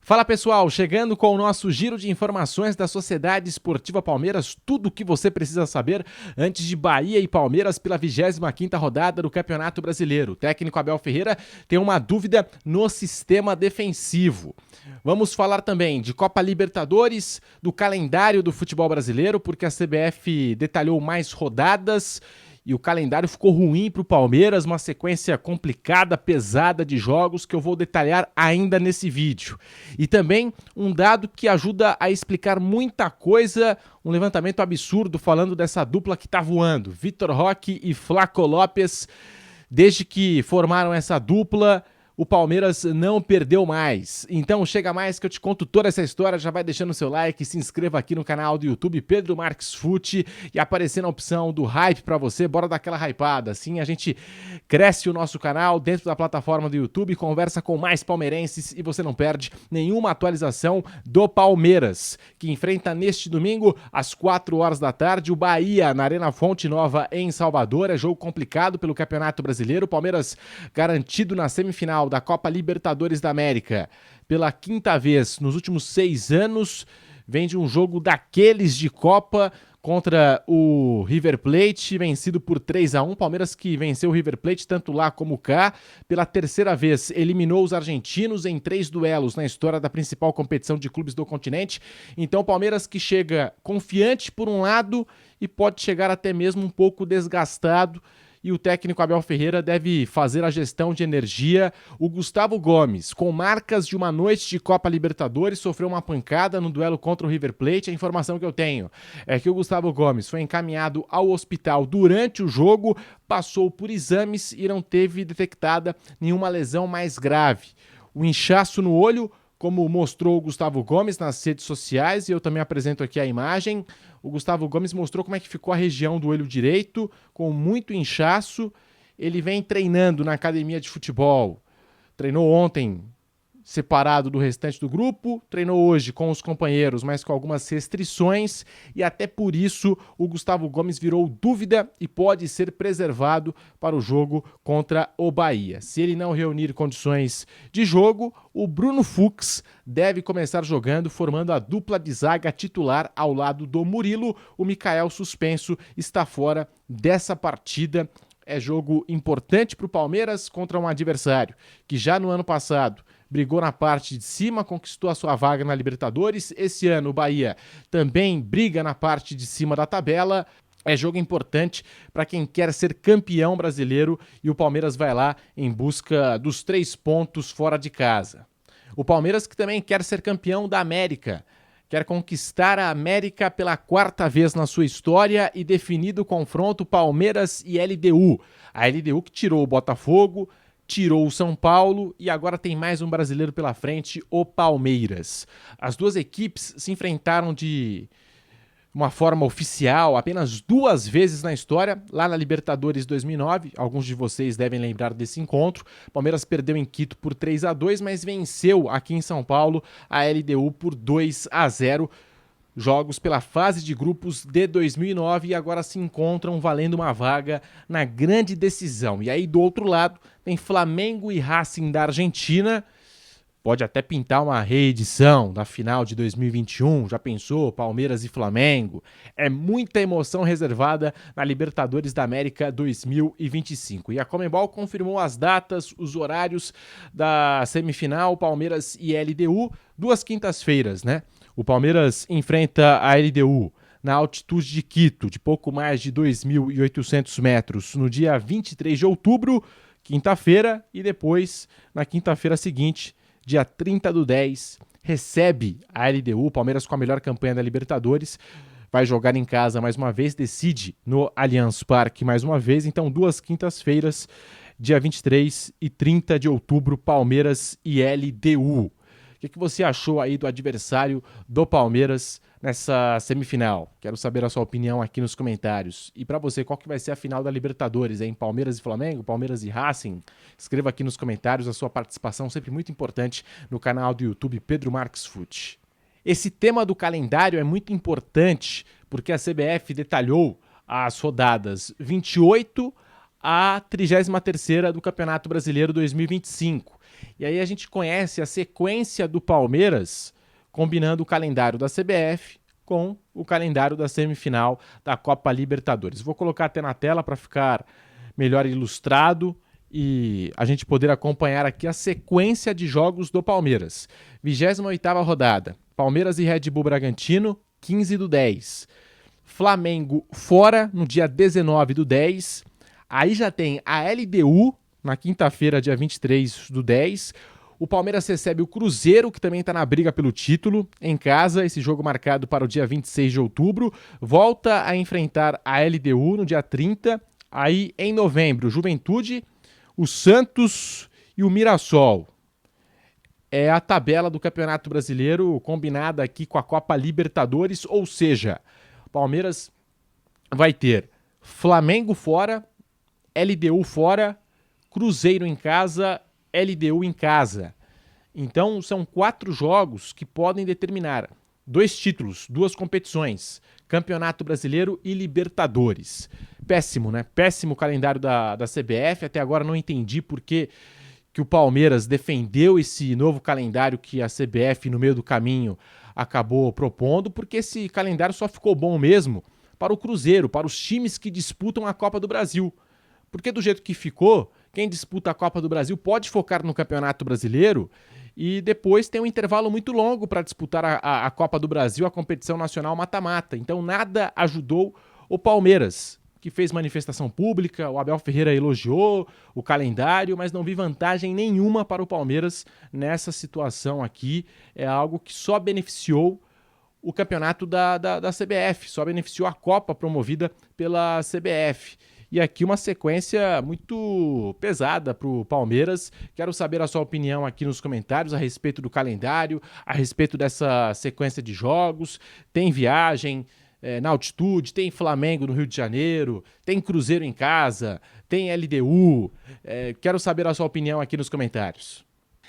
Fala pessoal, chegando com o nosso giro de informações da Sociedade Esportiva Palmeiras, tudo o que você precisa saber antes de Bahia e Palmeiras pela 25ª rodada do Campeonato Brasileiro. O técnico Abel Ferreira tem uma dúvida no sistema defensivo. Vamos falar também de Copa Libertadores, do calendário do futebol brasileiro, porque a CBF detalhou mais rodadas e o calendário ficou ruim para o Palmeiras, uma sequência complicada, pesada de jogos que eu vou detalhar ainda nesse vídeo. E também um dado que ajuda a explicar muita coisa, um levantamento absurdo falando dessa dupla que está voando, Vitor Roque e Flaco Lopes. Desde que formaram essa dupla, o Palmeiras não perdeu mais. Então chega mais que eu te conto toda essa história, já vai deixando o seu like, se inscreva aqui no canal do YouTube Pedro Marques Fute e aparecendo a opção do hype pra você, bora dar aquela hypada. Assim a gente cresce o nosso canal dentro da plataforma do YouTube, conversa com mais palmeirenses e você não perde nenhuma atualização do Palmeiras, que enfrenta neste domingo às 4 horas da tarde o Bahia na Arena Fonte Nova em Salvador. É jogo complicado pelo Campeonato Brasileiro, o Palmeiras garantido na semifinal da Copa Libertadores da América pela quinta vez nos últimos 6 anos, vem de um jogo daqueles de Copa contra o River Plate, vencido por 3-1, Palmeiras que venceu o River Plate tanto lá como cá, pela terceira vez eliminou os argentinos em 3 duelos na história da principal competição de clubes do continente, então o Palmeiras que chega confiante por um lado e pode chegar até mesmo um pouco desgastado, e o técnico Abel Ferreira deve fazer a gestão de energia. O Gustavo Gomes, com marcas de uma noite de Copa Libertadores, sofreu uma pancada no duelo contra o River Plate. A informação que eu tenho é que o Gustavo Gomes foi encaminhado ao hospital durante o jogo, passou por exames e não teve detectada nenhuma lesão mais grave. O inchaço no olho, como mostrou o Gustavo Gomes nas redes sociais, e eu também apresento aqui a imagem, o Gustavo Gomes mostrou como é que ficou a região do olho direito, com muito inchaço. Ele vem treinando na academia de futebol, treinou ontem separado do restante do grupo, treinou hoje com os companheiros, mas com algumas restrições, e até por isso o Gustavo Gomes virou dúvida e pode ser preservado para o jogo contra o Bahia. Se ele não reunir condições de jogo, o Bruno Fux deve começar jogando, formando a dupla de zaga titular ao lado do Murilo. O Mikael suspenso está fora dessa partida. É jogo importante para o Palmeiras contra um adversário que já no ano passado brigou na parte de cima, conquistou a sua vaga na Libertadores. Esse ano o Bahia também briga na parte de cima da tabela. É jogo importante para quem quer ser campeão brasileiro e o Palmeiras vai lá em busca dos 3 pontos fora de casa. O Palmeiras que também quer ser campeão da América. Quer conquistar a América pela 4ª vez na sua história e definido o confronto Palmeiras e LDU. A LDU que tirou o Botafogo, tirou o São Paulo e agora tem mais um brasileiro pela frente, o Palmeiras. As duas equipes se enfrentaram de uma forma oficial apenas 2 vezes na história, lá na Libertadores 2009, alguns de vocês devem lembrar desse encontro. Palmeiras perdeu em Quito por 3-2, mas venceu aqui em São Paulo a LDU por 2-0. Jogos pela fase de grupos de 2009 e agora se encontram valendo uma vaga na grande decisão. E aí do outro lado tem Flamengo e Racing da Argentina. Pode até pintar uma reedição da final de 2021, já pensou? Palmeiras e Flamengo. É muita emoção reservada na Libertadores da América 2025. E a Conmebol confirmou as datas, os horários da semifinal Palmeiras e LDU, 2 quintas-feiras, né? O Palmeiras enfrenta a LDU na altitude de Quito, de pouco mais de 2.800 metros, no dia 23 de outubro, quinta-feira, e depois, na quinta-feira seguinte, dia 30/10, recebe a LDU, Palmeiras com a melhor campanha da Libertadores, vai jogar em casa mais uma vez, decide no Allianz Parque mais uma vez, então 2 quintas-feiras, dia 23 e 30 de outubro, Palmeiras e LDU. O que você achou aí do adversário do Palmeiras nessa semifinal? Quero saber a sua opinião aqui nos comentários. E para você, qual que vai ser a final da Libertadores, hein? Palmeiras e Flamengo? Palmeiras e Racing? Escreva aqui nos comentários a sua participação, sempre muito importante no canal do YouTube Pedro Marques Fute. Esse tema do calendário é muito importante porque a CBF detalhou as rodadas 28 à 33ª do Campeonato Brasileiro 2025. E aí a gente conhece a sequência do Palmeiras combinando o calendário da CBF com o calendário da semifinal da Copa Libertadores. Vou colocar até na tela para ficar melhor ilustrado e a gente poder acompanhar aqui a sequência de jogos do Palmeiras. 28ª rodada, Palmeiras e Red Bull Bragantino, 15/10. Flamengo fora no dia 19/10. Aí já tem a LDU na quinta-feira, dia 23/10. O Palmeiras recebe o Cruzeiro, que também está na briga pelo título, em casa, esse jogo marcado para o dia 26 de outubro. Volta a enfrentar a LDU no dia 30. Aí, em novembro, Juventude, o Santos e o Mirassol. É a tabela do Campeonato Brasileiro combinada aqui com a Copa Libertadores, ou seja, o Palmeiras vai ter Flamengo fora, LDU fora, Cruzeiro em casa, LDU em casa. Então são 4 jogos que podem determinar 2 títulos, 2 competições, Campeonato Brasileiro e Libertadores. Péssimo, né? Péssimo calendário da CBF. Até agora não entendi por que o Palmeiras defendeu esse novo calendário que a CBF, no meio do caminho, acabou propondo, porque esse calendário só ficou bom mesmo para o Cruzeiro, para os times que disputam a Copa do Brasil. Porque do jeito que ficou, quem disputa a Copa do Brasil pode focar no Campeonato Brasileiro e depois tem um intervalo muito longo para disputar a Copa do Brasil, a competição nacional mata-mata. Então nada ajudou o Palmeiras, que fez manifestação pública, o Abel Ferreira elogiou o calendário, mas não vi vantagem nenhuma para o Palmeiras nessa situação aqui. É algo que só beneficiou o campeonato da CBF, só beneficiou a Copa promovida pela CBF. E aqui uma sequência muito pesada para o Palmeiras. Quero saber a sua opinião aqui nos comentários a respeito do calendário, a respeito dessa sequência de jogos. Tem viagem na altitude, tem Flamengo no Rio de Janeiro, tem Cruzeiro em casa, tem LDU. Quero saber a sua opinião aqui nos comentários.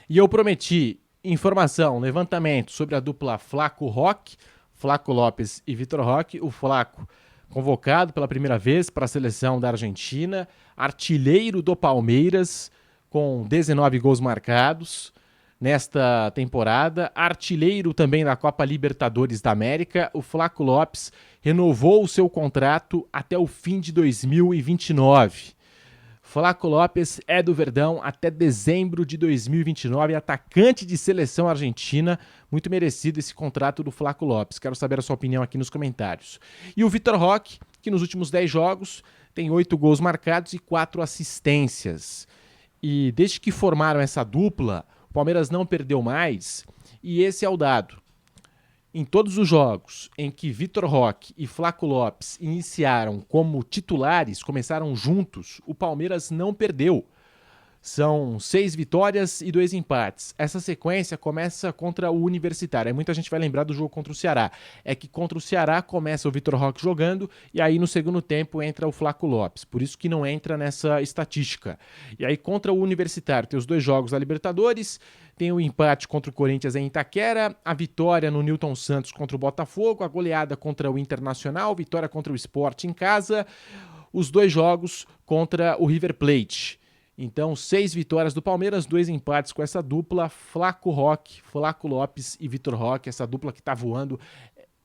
E eu prometi informação, levantamento sobre a dupla Flaco-Roque, Flaco Lopes e Vitor Roque. O Flaco convocado pela primeira vez para a seleção da Argentina, artilheiro do Palmeiras, com 19 gols marcados nesta temporada, artilheiro também da Copa Libertadores da América. O Flaco Lopes renovou o seu contrato até o fim de 2029. Flaco Lopes é do Verdão até dezembro de 2029, atacante de seleção argentina. Muito merecido esse contrato do Flaco Lopes. Quero saber a sua opinião aqui nos comentários. E o Vitor Roque, que nos últimos 10 jogos tem 8 gols marcados e 4 assistências. E desde que formaram essa dupla, o Palmeiras não perdeu mais, e esse é o dado. Em todos os jogos em que Vitor Roque e Flaco Lopes iniciaram como titulares, começaram juntos, o Palmeiras não perdeu. São 6 vitórias e 2 empates. Essa sequência começa contra o Universitário. Aí muita gente vai lembrar do jogo contra o Ceará. É que contra o Ceará começa o Vitor Roque jogando e aí no segundo tempo entra o Flaco Lopes. Por isso que não entra nessa estatística. E aí contra o Universitário tem os 2 jogos da Libertadores, tem o empate contra o Corinthians em Itaquera, a vitória no Newton Santos contra o Botafogo, a goleada contra o Internacional, vitória contra o Sport em casa, os 2 jogos contra o River Plate. Então, 6 vitórias do Palmeiras, 2 empates com essa dupla, Flaco Roque, Flaco Lopes e Vitor Roque, essa dupla que está voando,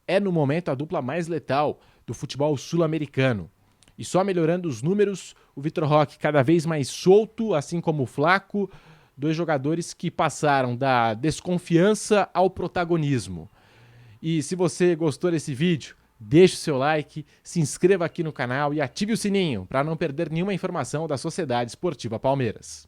é no momento a dupla mais letal do futebol sul-americano. E só melhorando os números, o Vitor Roque cada vez mais solto, assim como o Flaco, 2 jogadores que passaram da desconfiança ao protagonismo. E se você gostou desse vídeo, deixe o seu like, se inscreva aqui no canal e ative o sininho para não perder nenhuma informação da Sociedade Esportiva Palmeiras.